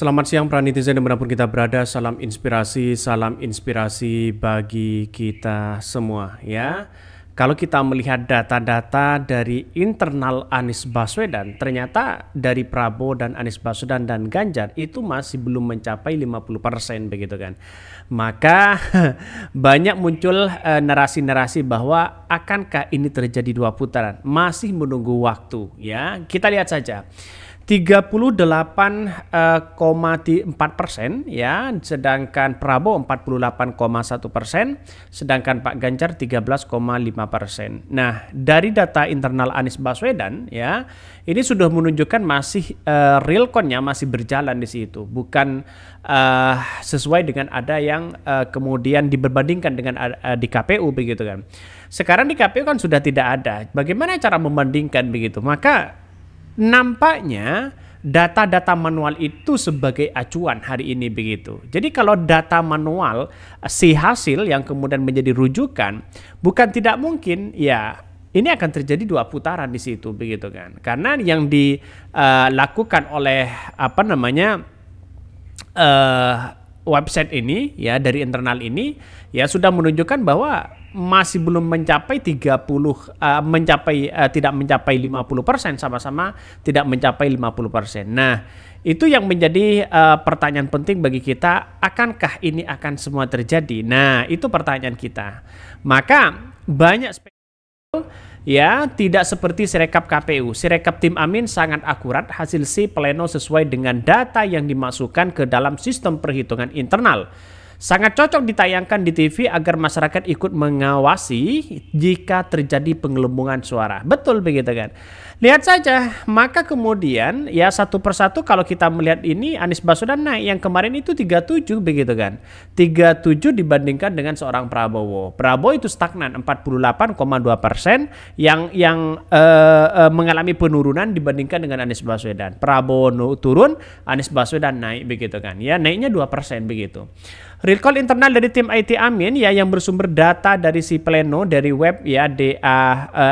Selamat siang para netizen dimanapun kita berada, salam inspirasi bagi kita semua ya. Kalau kita melihat data-data dari internal Anies Baswedan, ternyata dari Prabowo dan Anies Baswedan dan Ganjar itu masih belum mencapai 50% begitu kan. Maka banyak muncul narasi-narasi bahwa akankah ini terjadi dua putaran, masih menunggu waktu ya. Kita lihat saja. 38,4% ya, sedangkan Prabowo 48,1%, sedangkan Pak Ganjar 13,5%. Nah, dari data internal Anies Baswedan ya, ini sudah menunjukkan masih realconnya masih berjalan di situ, bukan sesuai dengan ada yang kemudian diperbandingkan dengan di KPU begitu kan. Sekarang di KPU kan sudah tidak ada. Bagaimana cara membandingkan begitu? Maka nampaknya data-data manual itu sebagai acuan hari ini begitu. Jadi kalau data manual si hasil yang kemudian menjadi rujukan, bukan tidak mungkin ya ini akan terjadi dua putaran di situ begitu kan. Karena yang dilakukan oleh website ini ya dari internal ini ya sudah menunjukkan bahwa masih belum mencapai tidak mencapai 50%, sama-sama tidak mencapai 50%. Nah, itu yang menjadi pertanyaan penting bagi kita, akankah ini akan semua terjadi? Nah, itu pertanyaan kita. Maka banyak ya, tidak seperti Sirekap KPU. Sirekap Tim Amin sangat akurat, hasil si pleno sesuai dengan data yang dimasukkan ke dalam sistem perhitungan internal. Sangat cocok ditayangkan di TV agar masyarakat ikut mengawasi jika terjadi penggelembungan suara. Betul begitu kan? Lihat saja, maka kemudian ya satu persatu kalau kita melihat ini Anies Baswedan naik, yang kemarin itu 37 begitu kan. 37 dibandingkan dengan seorang Prabowo. Prabowo itu stagnan 48,2%, yang mengalami penurunan dibandingkan dengan Anies Baswedan. Prabowo turun, Anies Baswedan naik begitu kan. Ya, naiknya 2% begitu. Recall internal dari tim IT Amin ya yang bersumber data dari si pleno dari web ya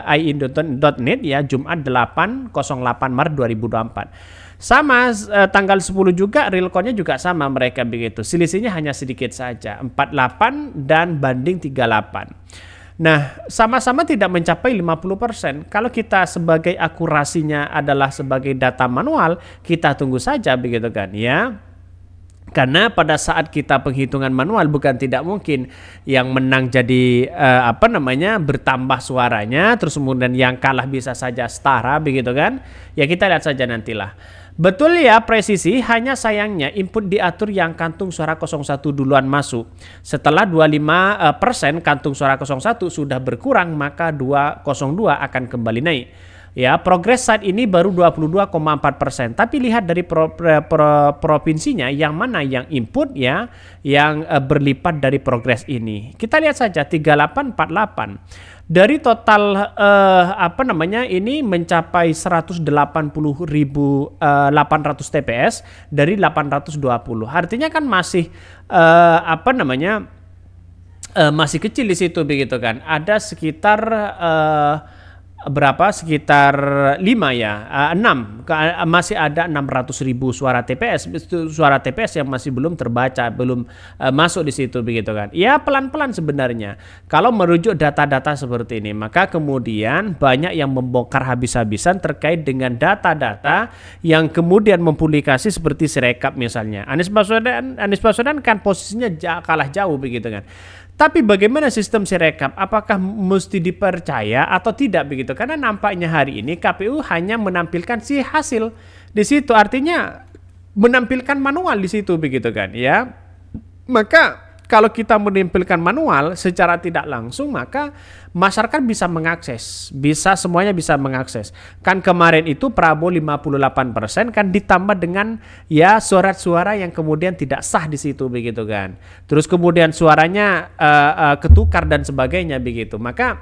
ai.net ya Jumat 08 Maret 2024. Sama tanggal 10 juga realconnya juga sama mereka begitu. Selisihnya hanya sedikit saja 48 dan banding 38. Nah, sama-sama tidak mencapai 50%. Kalau kita sebagai akurasinya adalah sebagai data manual, kita tunggu saja begitu kan ya. Karena pada saat kita penghitungan manual bukan tidak mungkin yang menang jadi bertambah suaranya, terus kemudian yang kalah bisa saja setara begitu kan. Ya kita lihat saja nantilah. Betul ya presisi, hanya sayangnya input diatur yang kantung suara 01 duluan masuk. Setelah 25% kantung suara 01 sudah berkurang, maka 202 akan kembali naik. Ya, progres saat ini baru 22,4%. Tapi lihat dari provinsinya yang mana yang input ya, yang berlipat dari progres ini. Kita lihat saja 3848. Dari total ini mencapai 180.800 TPS dari 820. Artinya kan masih masih kecil di situ begitu kan. Ada sekitar sekitar 5 ya, 6, masih ada 600.000 suara TPS yang masih belum terbaca, belum masuk di situ begitu kan. Ya pelan-pelan sebenarnya kalau merujuk data-data seperti ini, maka kemudian banyak yang membongkar habis-habisan terkait dengan data-data yang kemudian mempublikasi seperti Sirekap misalnya. Anies Baswedan kan posisinya kalah jauh begitu kan. Tapi bagaimana sistem Sirekap? Apakah mesti dipercaya atau tidak begitu? Karena nampaknya hari ini KPU hanya menampilkan si hasil di situ, artinya menampilkan manual di situ begitu kan ya. Maka kalau kita menampilkan manual secara tidak langsung, maka masyarakat bisa mengakses, semuanya bisa mengakses. Kan kemarin itu Prabowo 58% kan ditambah dengan ya suara-suara yang kemudian tidak sah di situ begitu kan. Terus kemudian suaranya ketukar dan sebagainya begitu. Maka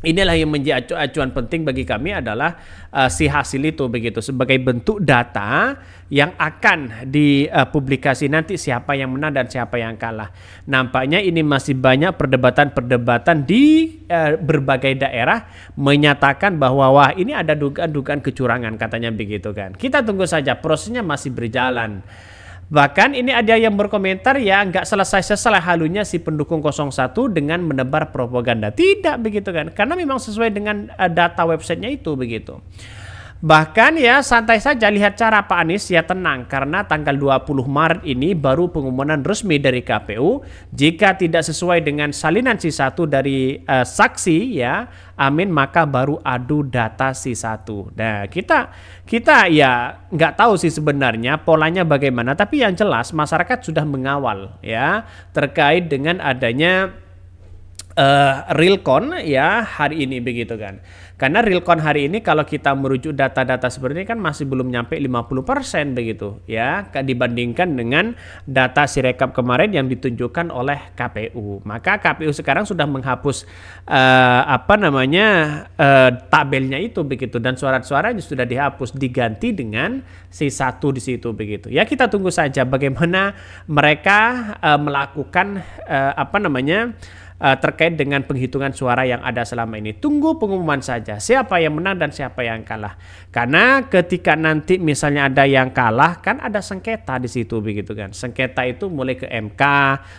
Inilah yang menjadi acuan penting bagi kami adalah si hasil itu begitu sebagai bentuk data yang akan dipublikasi nanti siapa yang menang dan siapa yang kalah. Nampaknya ini masih banyak perdebatan-perdebatan di berbagai daerah menyatakan bahwa wah ini ada dugaan-dugaan kecurangan katanya begitu kan. Kita tunggu saja, prosesnya masih berjalan. Bahkan ini ada yang berkomentar ya nggak selesai-selesai halunya si pendukung 01 dengan menebar propaganda. Tidak begitu kan. Karena memang sesuai dengan data websitenya itu begitu. Bahkan ya santai saja lihat cara Pak Anies ya tenang karena tanggal 20 Maret ini baru pengumuman resmi dari KPU jika tidak sesuai dengan salinan C1 dari saksi ya amin maka baru adu data C1. Nah kita ya nggak tahu sih sebenarnya polanya bagaimana tapi yang jelas masyarakat sudah mengawal ya terkait dengan adanya realcon ya hari ini begitu kan. Karena realcon hari ini kalau kita merujuk data-data seperti ini kan masih belum nyampe 50% begitu ya dibandingkan dengan data Sirekap kemarin yang ditunjukkan oleh KPU. Maka KPU sekarang sudah menghapus tabelnya itu begitu dan suara-suaranya sudah dihapus diganti dengan C1 di situ begitu. Ya kita tunggu saja bagaimana mereka melakukan terkait dengan penghitungan suara yang ada selama ini. Tunggu pengumuman saja siapa yang menang dan siapa yang kalah. Karena ketika nanti misalnya ada yang kalah kan ada sengketa di situ begitu kan. Sengketa itu mulai ke MK,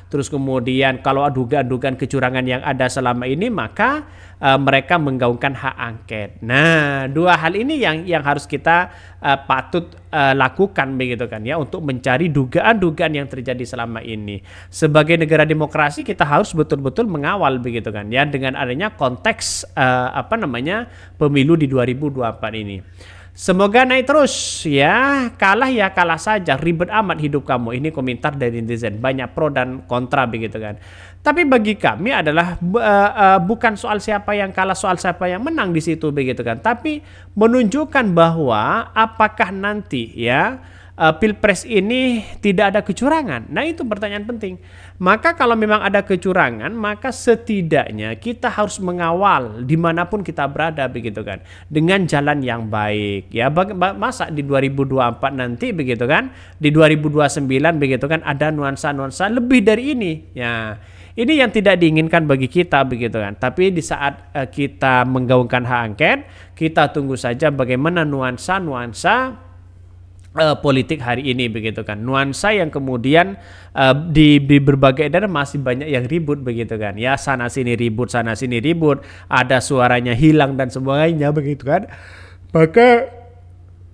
terus kemudian kalau dugaan-dugaan kecurangan yang ada selama ini maka mereka menggaungkan hak angket. Nah, dua hal ini yang harus kita patut lakukan begitu kan ya untuk mencari dugaan-dugaan yang terjadi selama ini. Sebagai negara demokrasi kita harus betul-betul mengawal begitu kan ya dengan adanya konteks pemilu di 2024 ini. Semoga naik terus ya kalah saja ribet amat hidup kamu. Ini komentar dari netizen banyak pro dan kontra begitu kan. Tapi bagi kami adalah bukan soal siapa yang kalah soal siapa yang menang di situ begitu kan. Tapi menunjukkan bahwa apakah nanti ya Pilpres ini tidak ada kecurangan. Nah itu pertanyaan penting. Maka kalau memang ada kecurangan, maka setidaknya kita harus mengawal dimanapun kita berada begitu kan, dengan jalan yang baik. Ya masa di 2024 nanti begitu kan, di 2029 begitu kan ada nuansa-nuansa lebih dari ini. Ya ini yang tidak diinginkan bagi kita begitu kan. Tapi di saat kita menggaungkan hak angket, kita tunggu saja bagaimana nuansa-nuansa politik hari ini begitu kan, nuansa yang kemudian di berbagai daerah masih banyak yang ribut begitu kan ya, sana sini ribut ada suaranya hilang dan sebagainya begitu kan. Maka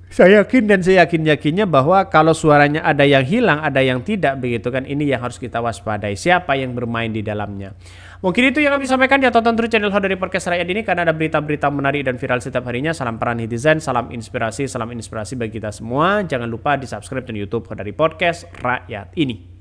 saya yakin dan saya yakinnya bahwa kalau suaranya ada yang hilang ada yang tidak begitu kan, ini yang harus kita waspadai siapa yang bermain di dalamnya. Mungkin itu yang kami sampaikan. Ya, tonton terus channel Hodari Podcast Rakyat ini karena ada berita-berita menarik dan viral setiap harinya. Salam para netizen, salam inspirasi bagi kita semua. Jangan lupa di subscribe dan YouTube Hodari Podcast Rakyat ini.